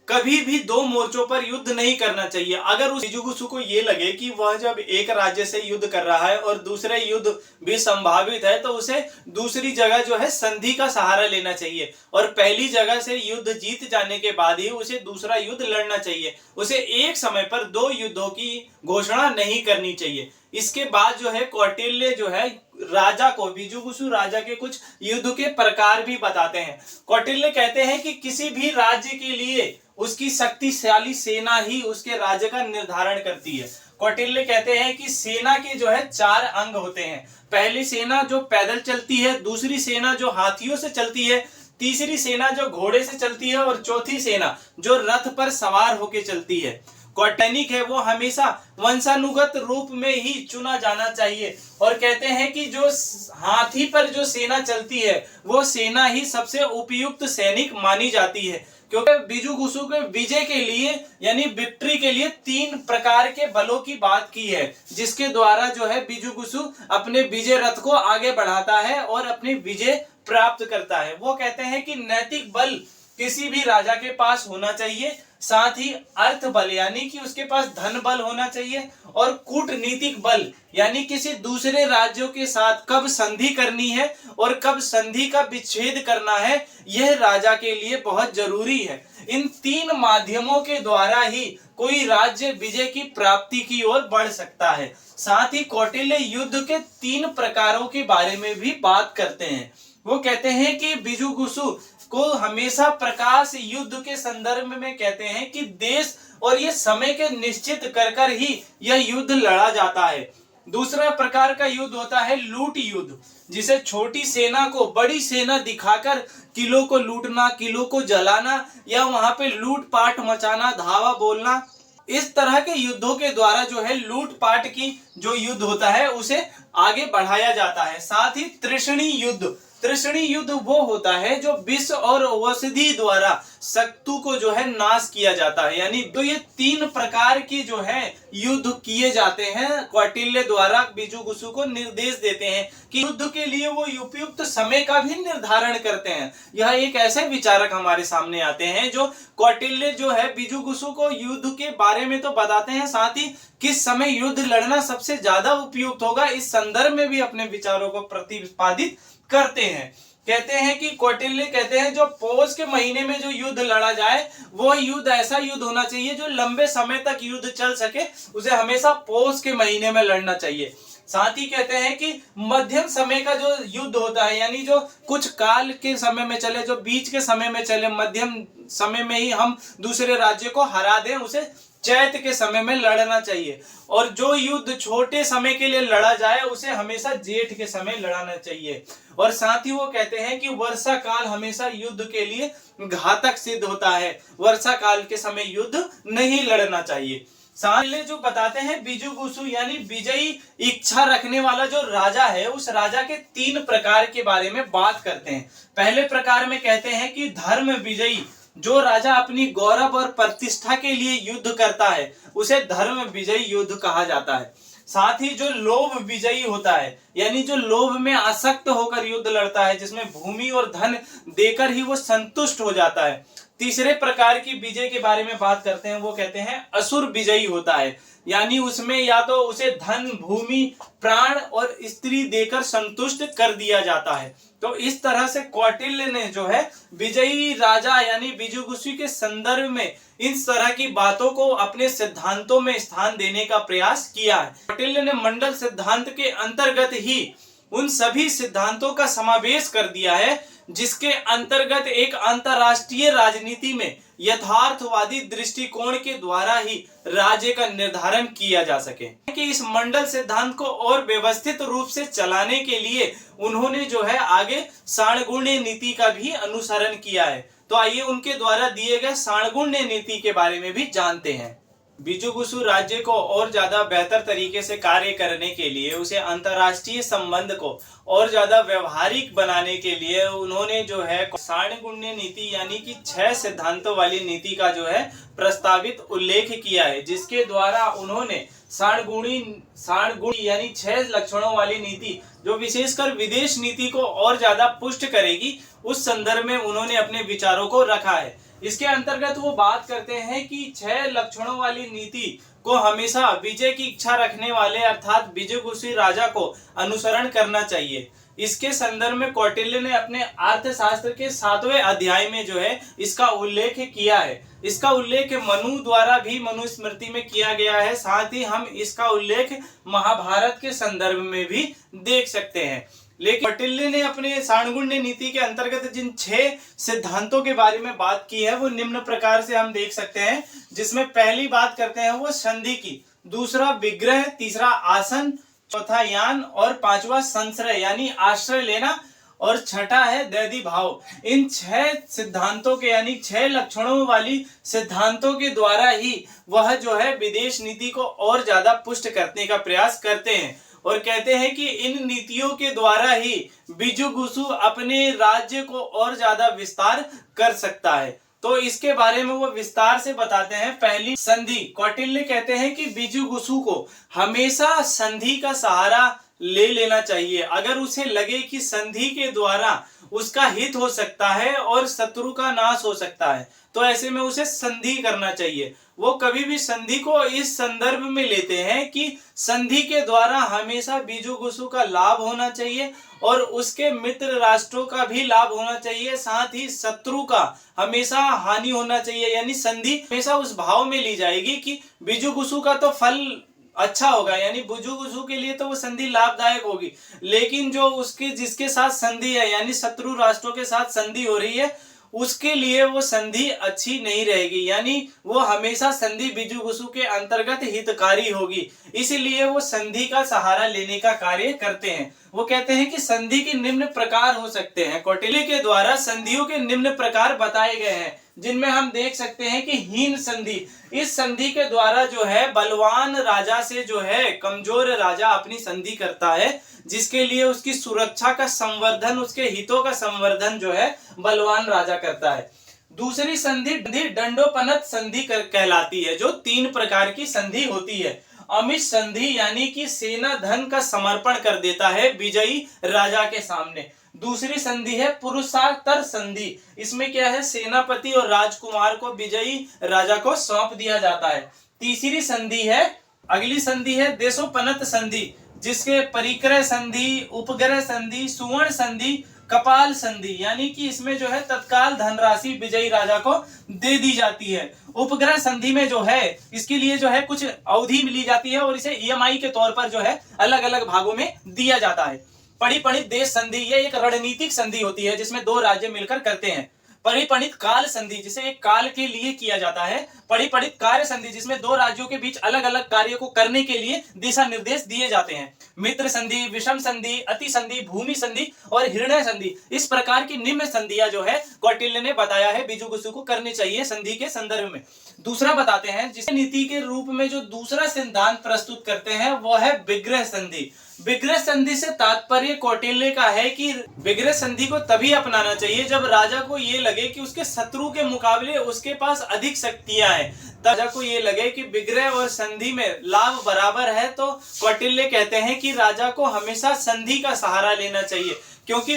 कभी भी 2 मोर्चों पर युद्ध नहीं करना चाहिए। अगर उस बिजुगुसु को ये लगे कि वह जब एक राज्य से युद्ध कर रहा है और दूसरे युद्ध भी संभावित है तो उसे दूसरी जगह जो है संधि का सहारा लेना चाहिए और पहली जगह से युद्ध जीत जाने के बाद ही उसे दूसरा युद्ध लड़ना चाहिए। उसे एक समय पर 2 युद्धों की घोषणा नहीं करनी चाहिए। इसके बाद जो है कौटिल्य जो है राजा को बिजुगुसु राजा के कुछ युद्ध के प्रकार भी बताते हैं। कौटिल्य कहते हैं कि किसी भी राज्य के लिए उसकी शक्तिशाली सेना ही उसके राज्य का निर्धारण करती है। कौटिल्य कहते हैं कि सेना के जो है 4 अंग होते हैं। पहली सेना जो पैदल चलती है, दूसरी सेना जो हाथियों से चलती है, तीसरी सेना जो घोड़े से चलती है और चौथी सेना जो रथ पर सवार होकर चलती है। सैनिक है वो हमेशा वंशानुगत रूप में ही चुना जाना चाहिए और कहते हैं कि जो हाथी पर जो सेना चलती है वो सेना ही सबसे उपयुक्त सैनिक मानी जाती है, क्योंकि बिजुगुसु के विजय के लिए यानी विक्ट्री के लिए 3 प्रकार के बलों की बात की है, जिसके द्वारा जो है बिजुगुसु अपने विजय रथ को आगे बढ़ाता है और अपनी विजय प्राप्त करता है। वो कहते हैं कि नैतिक बल किसी भी राजा के पास होना चाहिए, साथ ही अर्थ बल यानी कि उसके पास धन बल होना चाहिए, और कूटनीतिक बल यानी किसी दूसरे राज्यों के साथ कब संधि करनी है और कब संधि का विच्छेद करना है, यह राजा के लिए बहुत जरूरी है। इन 3 माध्यमों के द्वारा ही कोई राज्य विजय की प्राप्ति की ओर बढ़ सकता है। साथ ही कौटिल्य युद्ध के 3 प्रकारों के बारे में भी बात करते हैं। वो कहते हैं कि बिजुगुसु को हमेशा प्रकाश युद्ध के संदर्भ में कहते हैं कि देश और ये समय के निश्चित कर ही यह युद्ध लड़ा जाता है। दूसरा प्रकार का युद्ध होता है लूट युद्ध, जिसे छोटी सेना को बड़ी सेना दिखाकर किलों को लूटना, किलों को जलाना या वहां पे लूटपाट मचाना, धावा बोलना, इस तरह के युद्धों के द्वारा जो है लूटपाट की जो युद्ध होता है उसे आगे बढ़ाया जाता है। साथ ही तृष्णी युद्ध, तृष्णी युद्ध वो होता है जो विष और औषधि द्वारा शत्रु को जो है नाश किया जाता है। यानी तो ये 3 प्रकार की जो है युद्ध किए जाते हैं। कौटिल्य द्वारा बिजुगुसु को निर्देश देते हैं कि युद्ध के लिए वो उपयुक्त समय का भी निर्धारण करते हैं। यह एक ऐसे विचारक हमारे सामने आते हैं जो कौटिल्य जो है बिजुगुसु को युद्ध के बारे में तो बताते हैं, साथ ही किस समय युद्ध लड़ना सबसे ज्यादा उपयुक्त होगा इस संदर्भ में भी अपने विचारों को प्रतिपादित करते हैं। कहते हैं कि कौटिल्य कहते हैं जो पौष के महीने में जो युद्ध लड़ा जाए वो युद्ध ऐसा युद्ध होना चाहिए जो लंबे समय तक युद्ध चल सके, उसे हमेशा पौष के महीने में लड़ना चाहिए। साथ ही कहते हैं कि मध्यम समय का जो युद्ध होता है यानी जो कुछ काल के समय में चले, जो बीच के समय में चले, मध्यम समय में ही हम दूसरे राज्य को हरा दें, उसे चैत के समय में लड़ना चाहिए। और जो युद्ध छोटे समय के लिए लड़ा जाए उसे हमेशा जेठ के समय लड़ाना चाहिए। और साथ ही वो कहते हैं कि वर्षा काल हमेशा युद्ध के लिए घातक सिद्ध होता है, वर्षा काल के समय युद्ध नहीं लड़ना चाहिए। साले जो बताते हैं बिजुगुसु यानी विजयी इच्छा रखने वाला जो राजा है उस राजा के 3 प्रकार के बारे में बात करते हैं। पहले प्रकार में कहते हैं कि धर्म विजयी, जो राजा अपनी गौरव और प्रतिष्ठा के लिए युद्ध करता है उसे धर्म विजयी युद्ध कहा जाता है। साथ ही जो लोभ विजयी होता है यानी जो लोभ में आसक्त होकर युद्ध लड़ता है, जिसमें भूमि और धन देकर ही वो संतुष्ट हो जाता है। तीसरे प्रकार की विजय के बारे में बात करते हैं, वो कहते हैं असुर विजयी होता है, यानी उसमें या तो उसे धन, भूमि, प्राण और स्त्री देकर संतुष्ट कर दिया जाता है। तो इस तरह से कौटिल्य ने जो है विजयी राजा यानी बिजुगुसु के संदर्भ में इस तरह की बातों को अपने सिद्धांतों में स्थान देने का प्रयास किया है। कौटिल्य ने मंडल सिद्धांत के अंतर्गत ही उन सभी सिद्धांतों का समावेश कर दिया है जिसके अंतर्गत एक अंतरराष्ट्रीय राजनीति में यथार्थवादी दृष्टिकोण के द्वारा ही राज्य का निर्धारण किया जा सके। कि इस मंडल सिद्धांत को और व्यवस्थित रूप से चलाने के लिए उन्होंने जो है आगे साणगुण्य नीति का भी अनुसरण किया है। तो आइए उनके द्वारा दिए गए साणगुण्य नीति के बारे में भी जानते हैं। बिजुगुसु राज्य को और ज्यादा बेहतर तरीके से कार्य करने के लिए, उसे अंतरराष्ट्रीय संबंध को और ज्यादा व्यवहारिक बनाने के लिए उन्होंने जो है साणगुण्य नीति यानी कि 6 सिद्धांतों वाली नीति का जो है प्रस्तावित उल्लेख किया है, जिसके द्वारा उन्होंने साणगुणी यानी 6 लक्षणों वाली नीति जो विशेषकर विदेश नीति को और ज्यादा पुष्ट करेगी, उस संदर्भ में उन्होंने अपने विचारों को रखा है। इसके अंतर्गत वो बात करते हैं कि 6 लक्षणों वाली नीति को हमेशा विजय की इच्छा रखने वाले अर्थात बिजुगुसु राजा को अनुसरण करना चाहिए। इसके संदर्भ में कौटिल्य ने अपने अर्थशास्त्र के 7वें अध्याय में जो है इसका उल्लेख किया है। इसका उल्लेख मनु द्वारा भी मनुस्मृति में किया गया है। साथ ही हम इसका उल्लेख महाभारत के संदर्भ में भी देख सकते हैं। लेकिन कौटिल्य ने अपने साणगुण्य नीति के अंतर्गत जिन 6 सिद्धांतों के बारे में बात की है वो निम्न प्रकार से हम देख सकते हैं, जिसमें पहली बात करते हैं वो संधि की, दूसरा विग्रह, तीसरा आसन, चौथा यान और 5वां संश्रय यानी आश्रय लेना और छठा है दैदी भाव। इन 6 सिद्धांतों के यानी 6 लक्षणों वाली सिद्धांतों के द्वारा ही वह जो है विदेश नीति को और ज्यादा पुष्ट करने का प्रयास करते हैं और कहते हैं कि इन नीतियों के द्वारा ही बिजुगुसु अपने राज्य को और ज्यादा विस्तार कर सकता है। तो इसके बारे में वो विस्तार से बताते हैं। पहली संधि, कौटिल्य कहते हैं कि बिजुगुसु को हमेशा संधि का सहारा ले लेना चाहिए। अगर उसे लगे कि संधि के द्वारा उसका हित हो सकता है और शत्रु का नाश हो सकता है तो ऐसे में उसे संधि करना चाहिए। वो कभी भी संधि को इस संदर्भ में लेते हैं कि संधि के द्वारा हमेशा बिजुगुसु का लाभ होना चाहिए और उसके मित्र राष्ट्रों का भी लाभ होना चाहिए, साथ ही शत्रु का हमेशा हानि होना चाहिए। यानी संधि हमेशा उस भाव में ली जाएगी कि बिजुगुसु का तो फल अच्छा होगा, यानी बिजुगुसु के लिए तो वो संधि लाभदायक होगी, लेकिन जो उसके जिसके साथ संधि है यानी शत्रु राष्ट्रों के साथ संधि हो रही है उसके लिए वो संधि अच्छी नहीं रहेगी, यानी वो हमेशा संधि बिजुगुसु के अंतर्गत हितकारी होगी। इसीलिए वो संधि का सहारा लेने का कार्य करते हैं। वो कहते हैं कि संधि के निम्न प्रकार हो सकते हैं। कौटिल्य के द्वारा संधियों के निम्न प्रकार बताए गए हैं, जिनमें हम देख सकते हैं कि हीन संधि। इस संधि के द्वारा जो है बलवान राजा से जो है कमजोर राजा अपनी संधि करता है, जिसके लिए उसकी सुरक्षा का संवर्धन, उसके हितों का संवर्धन जो है बलवान राजा करता है। दूसरी संधि दंडोपनत संधि कहलाती है, जो 3 प्रकार की संधि होती है। अमिश संधि यानी कि सेना धन का समर्पण कर देता है विजयी राजा के सामने। दूसरी संधि है पुरुषार्तर संधि। इसमें क्या है, सेनापति और राजकुमार को विजयी राजा को सौंप दिया जाता है। तीसरी संधि है, अगली संधि है देशोपनत संधि, जिसके परिक्रय संधि, उपग्रह संधि, सुवर्ण संधि, कपाल संधि, यानी कि इसमें जो है तत्काल धनराशि विजयी राजा को दे दी जाती है। उपग्रह संधि में जो है इसके लिए जो है कुछ अवधि मिली जाती है और इसे ईएमआई के तौर पर जो है अलग अलग भागों में दिया जाता है। परिपणित देश संधि, ये एक रणनीतिक संधि होती है जिसमें 2 राज्य मिलकर करते हैं। परिपणित काल संधि, जिसे एक काल के लिए किया जाता है। परिपणित कार्य संधि, जिसमें 2 राज्यों के बीच अलग अलग कार्य को करने के लिए दिशा निर्देश दिए जाते हैं। मित्र संधि, विषम संधि, अति संधि, भूमि संधि और हृदय संधि, इस प्रकार की निम्न संधियां जो है कौटिल्य ने बताया है बिजुगुसु को करनी चाहिए संधि के संदर्भ में। दूसरा बताते हैं, जिसे नीति के रूप में जो दूसरा सिद्धांत प्रस्तुत करते हैं वो है विग्रह संधि। विग्रह संधि से तात्पर्य कौटिल्य का है कि विग्रह संधि को तभी अपनाना चाहिए जब राजा को ये लगे कि उसके शत्रु के मुकाबले उसके पास अधिक शक्तियां हैं। राजा को ये लगे कि विग्रह और संधि में लाभ बराबर है तो कौटिल्य कहते हैं कि राजा को हमेशा संधि का सहारा लेना चाहिए, क्योंकि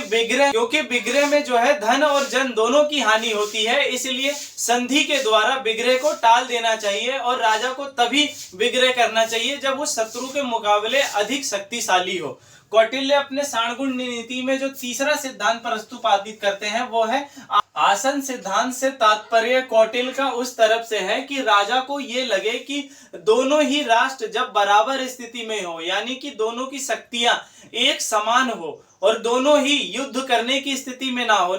विग्रह में जो है धन और जन दोनों की हानि होती है। इसलिए संधि के द्वारा विग्रह को टाल देना चाहिए और राजा को तभी विग्रह करना चाहिए जब वो शत्रु के मुकाबले अधिक शक्तिशाली हो। कौटिल्य अपने साणगुण नीति में जो तीसरा सिद्धांत प्रस्तुत करते हैं वो है आसन सिद्धांत। से तात्पर्य कौटिल्य का उस तरफ से है कि राजा को ये लगे कि दोनों ही राष्ट्र जब बराबर स्थिति में हो, यानी कि दोनों की शक्तियां एक समान हो और दोनों ही युद्ध करने की स्थिति में ना हो,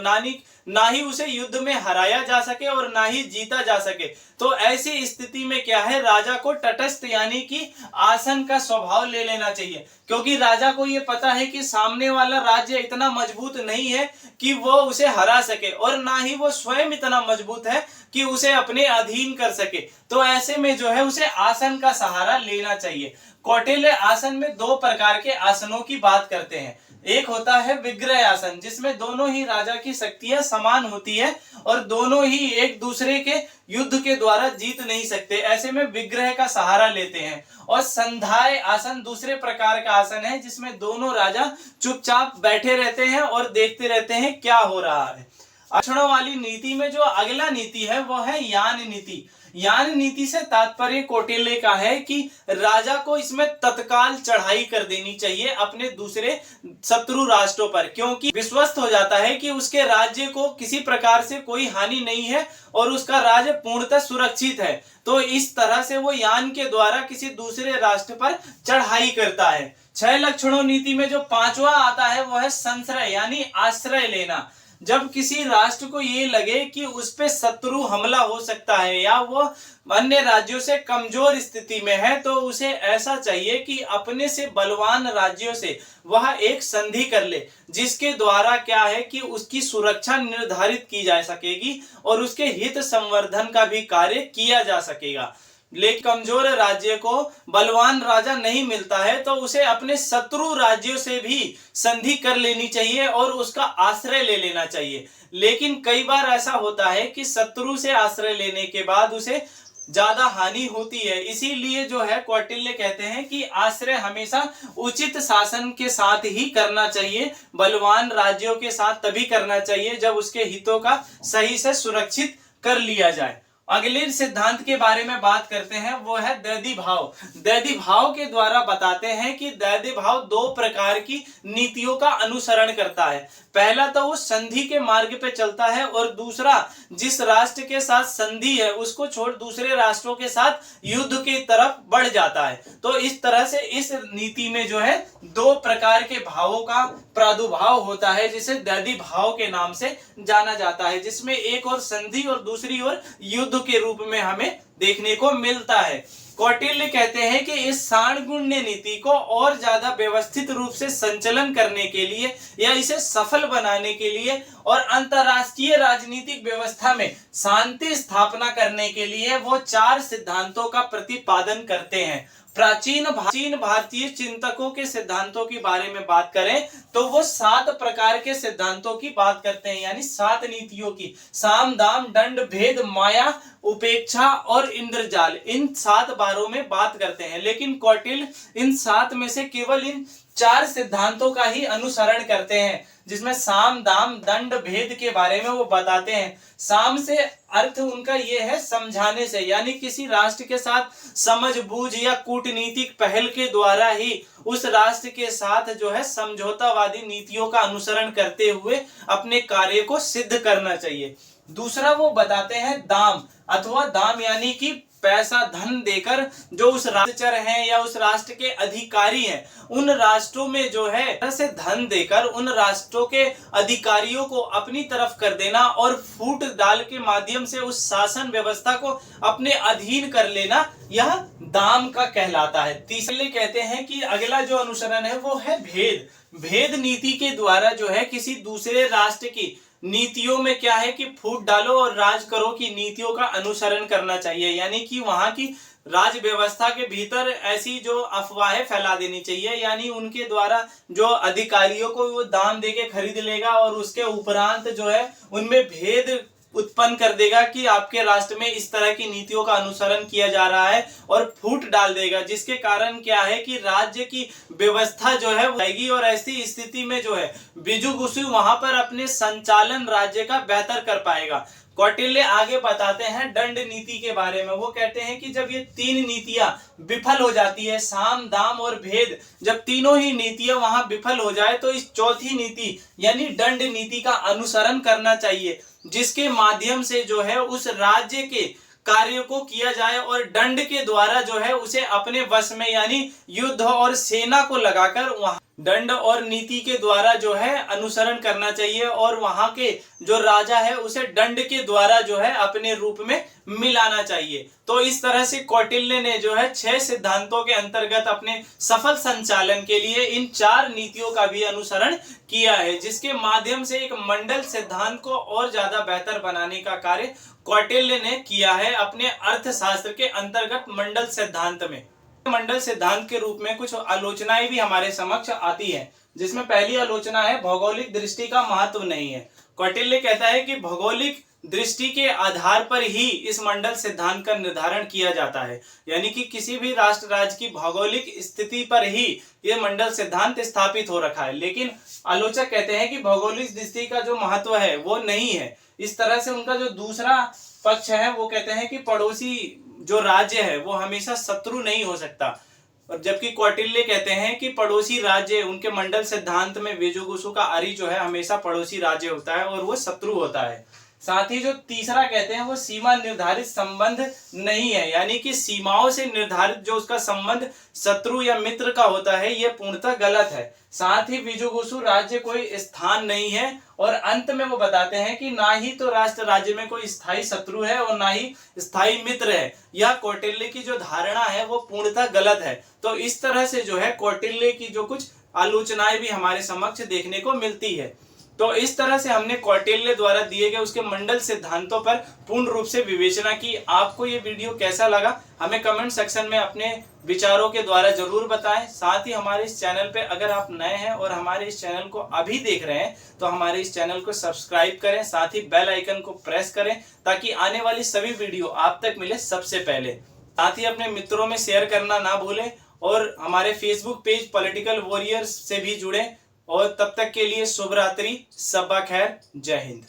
ना ही उसे युद्ध में हराया जा सके और ना ही जीता जा सके, तो ऐसी स्थिति में क्या है, राजा को तटस्थ यानी कि आसन का स्वभाव ले लेना चाहिए। क्योंकि राजा को ये पता है कि सामने वाला राज्य इतना मजबूत नहीं है कि वो उसे हरा सके और ना ही वो स्वयं इतना मजबूत है कि उसे अपने अधीन कर सके, तो ऐसे में जो है उसे आसन का सहारा लेना चाहिए। कौटिल्य आसन में 2 प्रकार के आसनों की बात करते हैं। एक होता है विग्रह आसन, जिसमें दोनों ही राजा की शक्तियां समान होती है और दोनों ही एक दूसरे के युद्ध के द्वारा जीत नहीं सकते, ऐसे में विग्रह का सहारा लेते हैं। और संधाय आसन दूसरे प्रकार का आसन है, जिसमें दोनों राजा चुपचाप बैठे रहते हैं और देखते रहते हैं क्या हो रहा है। लक्षणों वाली नीति में जो अगला नीति है वो है यान नीति। यान नीति से तात्पर्य कौटिल्य का है कि राजा को इसमें तत्काल चढ़ाई कर देनी चाहिए अपने दूसरे शत्रु राष्ट्रों पर, क्योंकि विश्वस्त हो जाता है कि उसके राज्य को किसी प्रकार से कोई हानि नहीं है और उसका राज्य पूर्णतः सुरक्षित है। तो इस तरह से वो यान के द्वारा किसी दूसरे राष्ट्र पर चढ़ाई करता है। 6 लक्षणों नीति में जो 5वां आता है वो है संश्रय यानी आश्रय लेना। जब किसी राष्ट्र को ये लगे कि उस पे शत्रु हमला हो सकता है या वो अन्य राज्यों से कमजोर स्थिति में है, तो उसे ऐसा चाहिए कि अपने से बलवान राज्यों से वह एक संधि कर ले, जिसके द्वारा क्या है कि उसकी सुरक्षा निर्धारित की जा सकेगी और उसके हित संवर्धन का भी कार्य किया जा सकेगा। लेकिन कमजोर राज्य को बलवान राजा नहीं मिलता है तो उसे अपने शत्रु राज्यों से भी संधि कर लेनी चाहिए और उसका आश्रय ले लेना चाहिए। लेकिन कई बार ऐसा होता है कि शत्रु से आश्रय लेने के बाद उसे ज्यादा हानि होती है, इसीलिए जो है कौटिल्य कहते हैं कि आश्रय हमेशा उचित शासन के साथ ही करना चाहिए, बलवान राज्यों के साथ तभी करना चाहिए जब उसके हितों का सही से सुरक्षित कर लिया जाए। अगले सिद्धांत के बारे में बात करते हैं, वो है दैदी भाव। दैदी भाव के द्वारा बताते हैं कि दैदी भाव दो प्रकार की नीतियों का अनुसरण करता है। पहला तो वो संधि के मार्ग पे चलता है और दूसरा जिस राष्ट्र के साथ संधि है उसको छोड़ दूसरे राष्ट्रों के साथ युद्ध की तरफ बढ़ जाता है। तो इस तरह से इस नीति में जो है दो प्रकार के भावों का प्रादुर्भाव होता है, जिसे दैदी भाव के नाम से जाना जाता है, जिसमें एक और संधि और दूसरी ओर युद्ध के रूप में हमें देखने को मिलता है। कौटिल्य कहते हैं कि इस साणगुण्य नीति को और ज्यादा व्यवस्थित रूप से संचालन करने के लिए या इसे सफल बनाने के लिए और अंतरराष्ट्रीय राजनीतिक व्यवस्था में शांति स्थापना करने के लिए वो चार सिद्धांतों का प्रतिपादन करते हैं। प्राचीन भारतीय चिंतकों के सिद्धांतों के बारे में बात करें तो वो 7 प्रकार के सिद्धांतों की बात करते हैं, यानी 7 नीतियों की। साम दाम दंड भेद माया उपेक्षा और इंद्रजाल, इन 7 बारों में बात करते हैं। लेकिन कौटिल्य इन 7 में से केवल इन 4 सिद्धांतों का ही अनुसरण करते हैं, जिसमें साम दाम दंड भेद के बारे में वो बताते हैं। साम से अर्थ उनका ये है समझाने से, यानी किसी राष्ट्र के साथ समझबूझ या कूटनीतिक पहल के द्वारा ही उस राष्ट्र के साथ जो है समझौतावादी नीतियों का अनुसरण करते हुए अपने कार्य को सिद्ध करना चाहिए। दूसरा वो बताते हैं दाम, अथवा दाम यानी कि पैसा धन देकर जो उस राष्ट्र हैं या उस राष्ट्र के अधिकारी हैं उन राष्ट्रों में जो है से धन देकर उन राष्ट्रों के अधिकारियों को अपनी तरफ कर देना और फूट डाल के माध्यम से उस शासन व्यवस्था को अपने अधीन कर लेना, यह दाम का कहलाता है। तीसरे कहते हैं कि अगला जो अनुसरण है वो है भेद। भेद नीति के द्वारा जो है किसी दूसरे राष्ट्र की नीतियों में क्या है कि फूट डालो और राज करो की नीतियों का अनुसरण करना चाहिए, यानी कि वहां की राज व्यवस्था के भीतर ऐसी जो अफवाहें फैला देनी चाहिए, यानी उनके द्वारा जो अधिकारियों को वो दाम देके खरीद लेगा और उसके उपरांत जो है उनमें भेद उत्पन्न कर देगा कि आपके राष्ट्र में इस तरह की नीतियों का अनुसरण किया जा रहा है और फूट डाल देगा, जिसके कारण क्या है कि राज्य की व्यवस्था जो है वो आएगी और ऐसी स्थिति में जो है बिजुगुसु वहां पर अपने संचालन राज्य का बेहतर कर पाएगा। कौटिल्य आगे बताते हैं दंड नीति के बारे में। वो कहते हैं कि जब ये 3 नीतियां विफल हो जाती है, साम दाम और भेद, जब तीनों ही नीतियां वहां विफल हो जाए तो इस चौथी नीति यानी दंड नीति का अनुसरण करना चाहिए, जिसके माध्यम से जो है उस राज्य के कार्य को किया जाए और दंड के द्वारा जो है उसे अपने वश में, यानी युद्ध और सेना को लगाकर वहां दंड और नीति के द्वारा जो है अनुसरण करना चाहिए और वहां के जो राजा है उसे दंड के द्वारा जो है अपने रूप में मिलाना चाहिए। तो इस तरह से कौटिल्य ने जो है 6 सिद्धांतों के अंतर्गत अपने सफल संचालन के लिए इन 4 नीतियों का भी अनुसरण किया है, जिसके माध्यम से एक मंडल सिद्धांत को और ज्यादा बेहतर बनाने का कार्य कौटिल्य ने किया है अपने अर्थशास्त्र के अंतर्गत मंडल सिद्धांत में। मंडल सिद्धांत के रूप में कुछ आलोचनाएं भी हमारे समक्ष आती हैं, जिसमें पहली आलोचना है भौगोलिक दृष्टि का महत्व नहीं है। कौटिल्य कहता है कि भौगोलिक दृष्टि के आधार पर ही इस मंडल सिद्धांत का निर्धारण किया जाता है, यानी कि किसी भी राष्ट्र राज्य की भौगोलिक स्थिति पर ही यह मंडल सिद्धांत स्थापित हो रखा है। लेकिन आलोचक कहते हैं कि भौगोलिक दृष्टि का जो महत्व है वो नहीं है। इस तरह से उनका जो दूसरा पक्ष है वो कहते हैं कि पड़ोसी जो राज्य है वो हमेशा शत्रु नहीं हो सकता, और जबकि कौटिल्य कहते हैं कि पड़ोसी राज्य उनके मंडल सिद्धांत में बिजुगुसु का अरि जो है हमेशा पड़ोसी राज्य होता है और वो शत्रु होता है। साथ ही जो तीसरा कहते हैं वो सीमा निर्धारित संबंध नहीं है, यानी कि सीमाओं से निर्धारित जो उसका संबंध शत्रु या मित्र का होता है ये पूर्णतः गलत है। साथ ही विजुगुसु राज्य कोई स्थान नहीं है, और अंत में वो बताते हैं कि ना ही तो राष्ट्र राज्य में कोई स्थायी शत्रु है और ना ही स्थायी मित्र है। यह कौटिल्य की जो धारणा है वो पूर्णतः गलत है। तो इस तरह से जो है कौटिल्य की जो कुछ आलोचनाएं भी हमारे समक्ष देखने को मिलती है। तो इस तरह से हमने कौटिल्य द्वारा दिए गए उसके मंडल सिद्धांतों पर पूर्ण रूप से विवेचना की। आपको ये वीडियो कैसा लगा हमें कमेंट सेक्शन में अपने विचारों के द्वारा जरूर बताएं। साथ ही हमारे इस चैनल पे अगर आप नए हैं और हमारे इस चैनल को अभी देख रहे हैं तो हमारे इस चैनल को सब्सक्राइब करें, साथ ही बेल आइकन को प्रेस करें ताकि आने वाली सभी वीडियो आप तक मिले सबसे पहले। साथ ही अपने मित्रों में शेयर करना ना भूलें और हमारे फेसबुक पेज पॉलिटिकल वॉरियर्स से भी जुड़ें। और तब तक के लिए शुभ रात्रि, शब्बा खैर, जय हिंद।